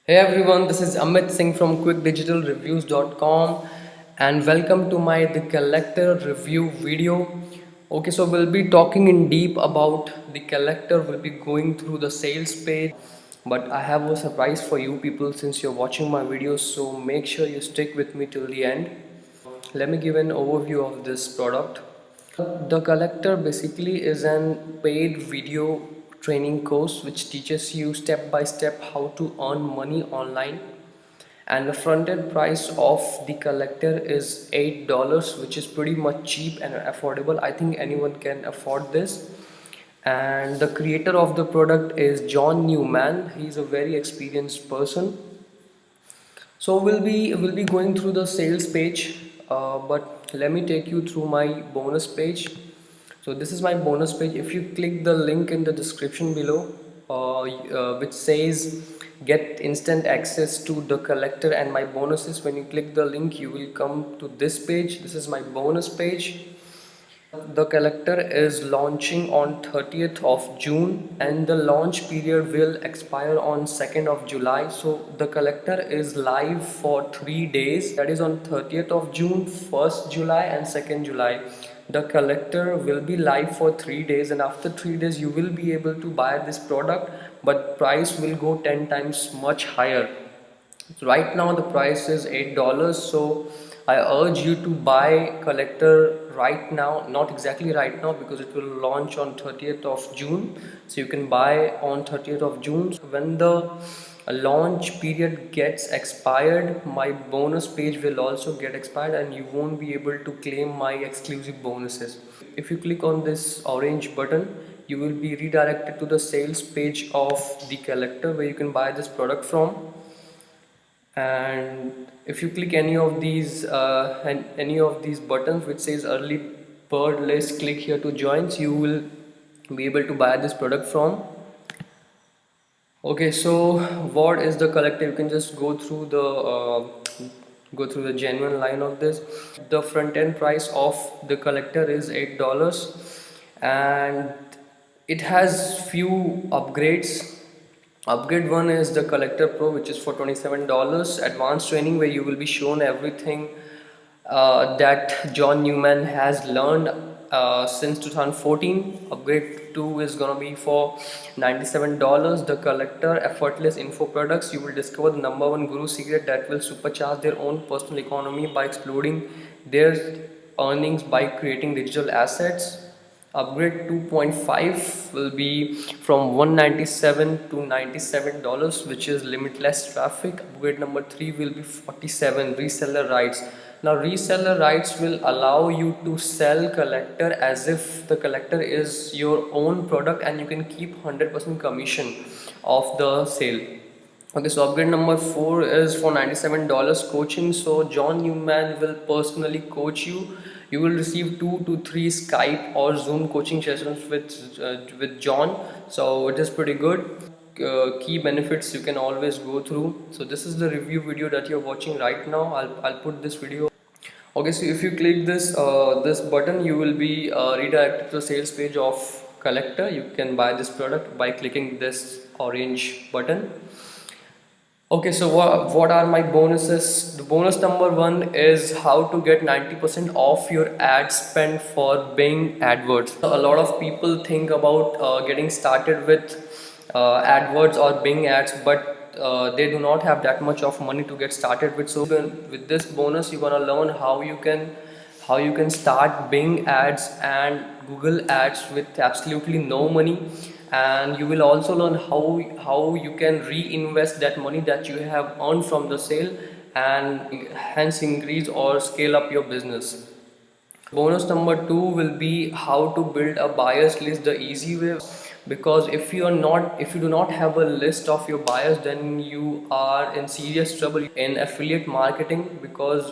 Hey everyone, this is Amit Singh from quickdigitalreviews.com and welcome to my The Collector review video. Okay, so we'll be talking in deep about The Collector. We'll be going through the sales page, but I have a surprise for you people since you're watching my videos, so make sure you stick with me till the end. Let me give an overview of this product. The Collector basically is an paid video training course which teaches you step by step how to earn money online. And the front end price of the Collector is $8, which is pretty much cheap and affordable. I think anyone can afford this. And the creator of the product is John Newman. He's a very experienced person. So we'll be going through the sales page, but let me take you through my bonus page. So this is my bonus page. If you click the link in the description below, which says get instant access to the Collector and my bonuses, when you click the link you will come to this page. This is my bonus page. The Collector is launching on 30th of June and the launch period will expire on 2nd of July. So the Collector is live for 3 days, that is on 30th of June, 1st July and 2nd July. The Collector will be live for 3 days and after 3 days you will be able to buy this product, but price will go 10 times much higher. So right now the price is $8, so I urge you to buy Collector right now, not exactly right now because it will launch on 30th of June, so you can buy on 30th of June. So when the launch period gets expired, my bonus page will also get expired and you won't be able to claim my exclusive bonuses. If you click on this orange button, you will be redirected to the sales page of the Collector where you can buy this product from. And if you click any of these buttons which says early bird list, click here to join, so you will be able to buy this product from. Okay, so what is the Collector? You can just go through the genuine line of this. The front end price of the Collector is $8 and it has few upgrades. Upgrade one is the Collector Pro, which is for $27. Advanced training where you will be shown everything that John Newman has learned since 2014. Upgrade 2 is gonna be for $97. The Collector Effortless Info Products. You will discover the number one guru secret that will supercharge their own personal economy by exploding their earnings by creating digital assets. Upgrade 2.5 will be from 197 to $97, which is limitless traffic. Upgrade number 3 will be 47 reseller rights. Now reseller rights will allow you to sell Collector as if the Collector is your own product and you can keep 100% commission of the sale. Okay, so upgrade number 4 is for $97 coaching. So John Newman will personally coach you. You will receive 2 to 3 Skype or Zoom coaching sessions with John. So it is pretty good. Key benefits you can always go through. So this is the review video that you're watching right now. I'll put this video. Okay, so if you click this button, you will be redirected to the sales page of Collector. You can buy this product by clicking this orange button. Okay, so what are my bonuses? The bonus number 1 is how to get 90% off your ad spend for Bing AdWords. A lot of people think about getting started with AdWords or Bing ads, but they do not have that much of money to get started with. So with this bonus, you're gonna learn how you can start Bing ads and Google ads with absolutely no money, and you will also learn how you can reinvest that money that you have earned from the sale and hence increase or scale up your business. Bonus number 2 will be how to build a buyers list the easy way, because if you do not have a list of your buyers, then you are in serious trouble in affiliate marketing, because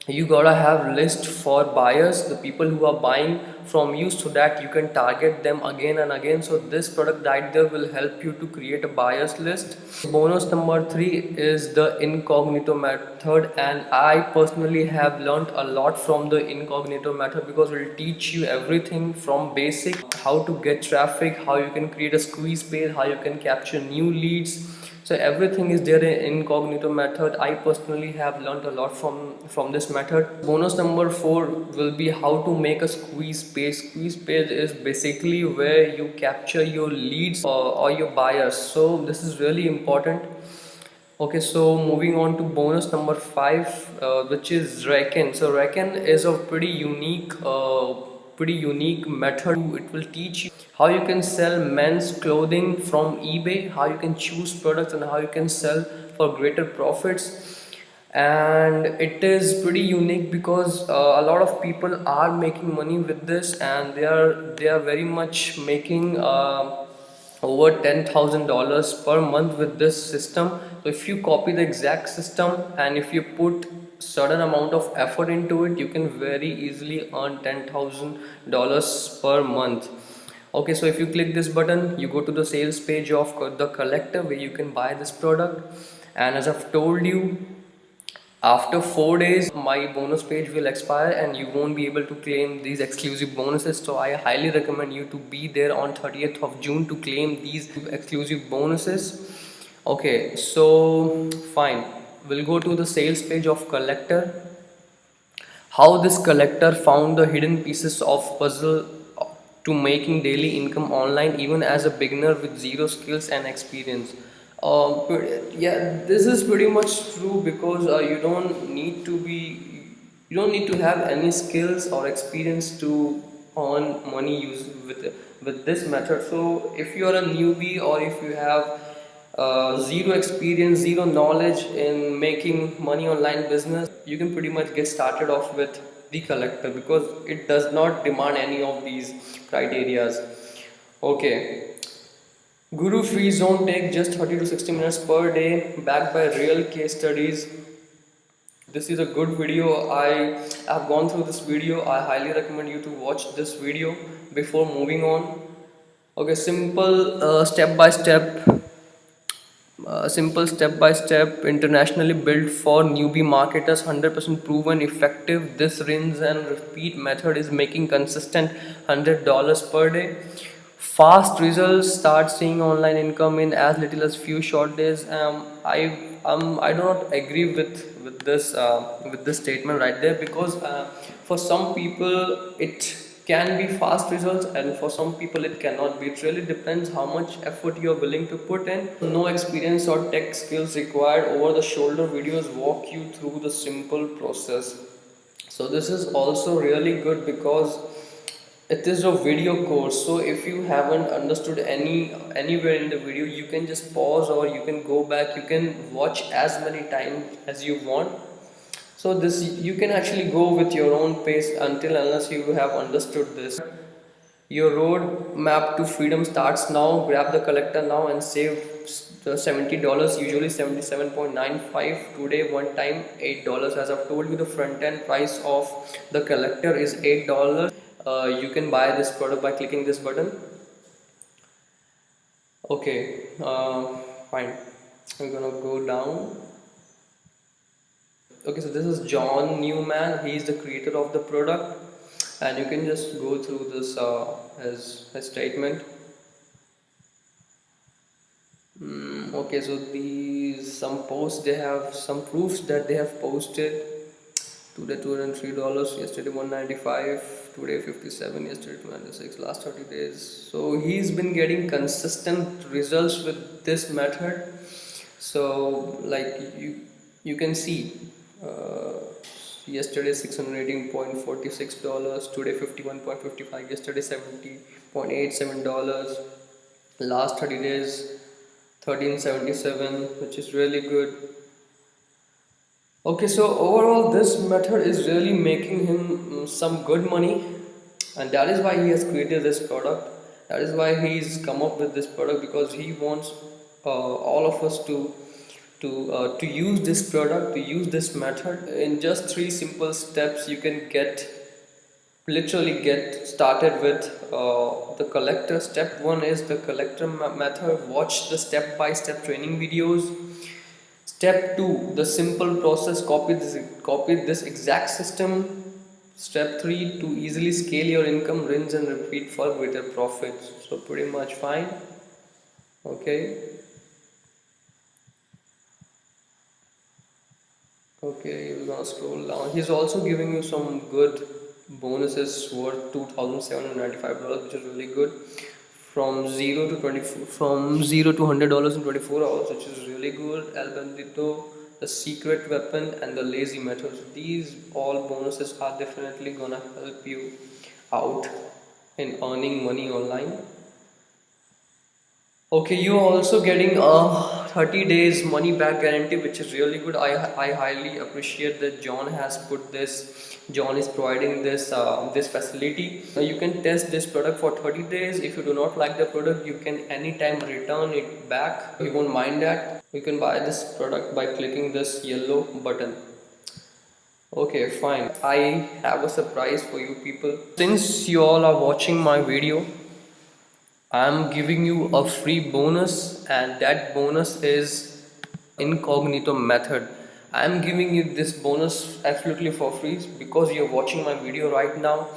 you gotta have list for buyers, the people who are buying from you, so that you can target them again and again. So this product right there will help you to create a buyers list. Bonus number 3 is the incognito method, and I personally have learned a lot from the incognito method because it will teach you everything from basic, how to get traffic, how you can create a squeeze page, how you can capture new leads. So everything is there in incognito method. I personally have learned a lot from this method. Bonus number 4 will be how to make a squeeze page. Squeeze page is basically where you capture your leads or your buyers. So this is really important. Okay, so moving on to bonus number 5, which is Reckon. So Reckon is a pretty unique method. It will teach you how you can sell men's clothing from eBay, how you can choose products, and how you can sell for greater profits. And it is pretty unique because a lot of people are making money with this, and they are very much making over $10,000 per month with this system. So if you copy the exact system and if you put certain amount of effort into it, you can very easily earn $10,000 per month. Okay, so if you click this button, you go to the sales page of the collector where you can buy this product. And as I've told you, after 4 days my bonus page will expire and you won't be able to claim these exclusive bonuses. So I highly recommend you to be there on 30th of June to claim these exclusive bonuses. Okay, so fine, we'll go to the sales page of collector. How this collector found the hidden pieces of puzzle to making daily income online even as a beginner with zero skills and experience. Yeah, this is pretty much true because you don't need to have any skills or experience to earn money with this method. So if you are a newbie or if you have zero experience, zero knowledge in making money online business, you can pretty much get started off with the collector because it does not demand any of these criterias. Okay, Guru Free Zone take just 30 to 60 minutes per day, backed by real case studies. This is a good video. I have gone through this video. I highly recommend you to watch this video before moving on. Okay, simple step by step, internationally built for newbie marketers, 100% proven effective. This rinse and repeat method is making consistent $100 per day. Fast results, start seeing online income in as little as few short days. I do not agree with this statement right there because for some people it can be fast results and for some people it cannot be. It really depends how much effort you are willing to put in. No experience or tech skills required. Over the shoulder videos walk you through the simple process. So this is also really good because it is a video course. So if you haven't understood anywhere in the video, you can just pause or you can go back, you can watch as many times as you want. So this you can actually go with your own pace until unless you have understood this. Your road map to freedom starts now. Grab the collector now and save the $70, usually 77.95. Today, one time $8. As I've told you, the front end price of the collector is $8. You can buy this product by clicking this button. Okay, fine. I'm gonna go down. Okay, so this is John Newman. He is the creator of the product, and you can just go through this his statement. Okay, so these some posts, they have some proofs that they have posted. Today $203, yesterday 195, today 57, yesterday 296, last 30 days. So he's been getting consistent results with this method. So like you can see yesterday $618.46, today 51.55, yesterday $70.87, last 30 days 1377, which is really good. Okay, so overall this method is really making him some good money, and that is why he has created this product. That is why he's come up with this product, because he wants all of us to use this product, to use this method. In just 3 simple steps you can literally get started with the collector. Step 1 is the collector method. Watch the step by step training videos. Step 2, the simple process. Copy this exact system. Step 3, to easily scale your income, rinse and repeat for greater profits. So pretty much fine. Okay. Okay, we're gonna scroll down. He's also giving you some good bonuses worth $2,795, which is really good. From 0 to $100 in 24 hours, which is really good. El Bandito, the secret weapon, and the lazy methods. These all bonuses are definitely gonna help you out in earning money online. Okay, you're also getting a 30 days money back guarantee, which is really good. I highly appreciate that John has put this. John is providing this facility. You can test this product for 30 days. If you do not like the product, you can anytime return it back. You won't mind that. You can buy this product by clicking this yellow button. Okay, fine. I have a surprise for you people. Since you all are watching my video, I'm giving you a free bonus, and that bonus is incognito method. I'm giving you this bonus absolutely for free because you're watching my video right now.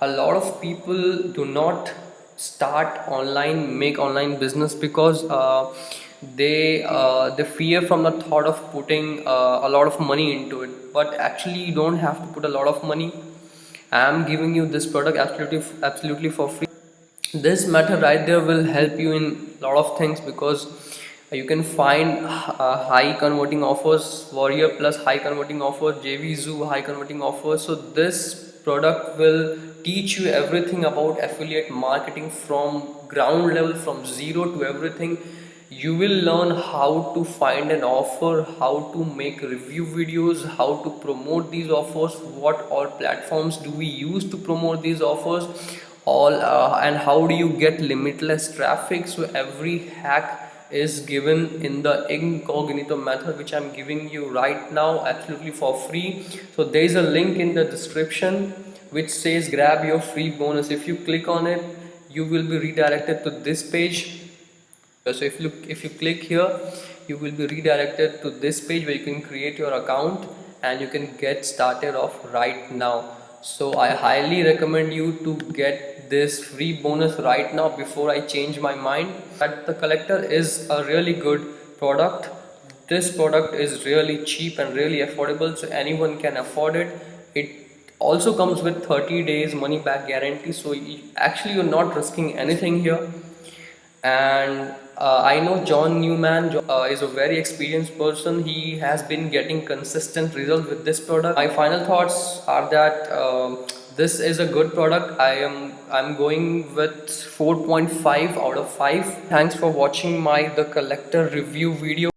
A lot of people do not make online business because they fear from the thought of putting a lot of money into it. But actually, you don't have to put a lot of money. I'm giving you this product absolutely for free. This method right there will help you in a lot of things because you can find high converting offers, Warrior Plus high converting offers, JVZoo high converting offers. So this product will teach you everything about affiliate marketing from ground level, from zero to everything. You will learn how to find an offer, how to make review videos, how to promote these offers, what all platforms do we use to promote these offers, all and how do you get limitless traffic. So every hack is given in the incognito method, which I'm giving you right now absolutely for free. So there is a link in the description which says grab your free bonus. If you click on it, you will be redirected to this page. So if you click here, you will be redirected to this page where you can create your account and you can get started off right now. So I highly recommend you to get this free bonus right now before I change my mind. But the collector is a really good product. This product is really cheap and really affordable, so anyone can afford it. It also comes with 30 days money back guarantee, so actually you're not risking anything here. And I know John Newman is a very experienced person. He has been getting consistent results with this product. My final thoughts are that this is a good product. I'm going with 4.5 out of 5. Thanks for watching my The Collector review video.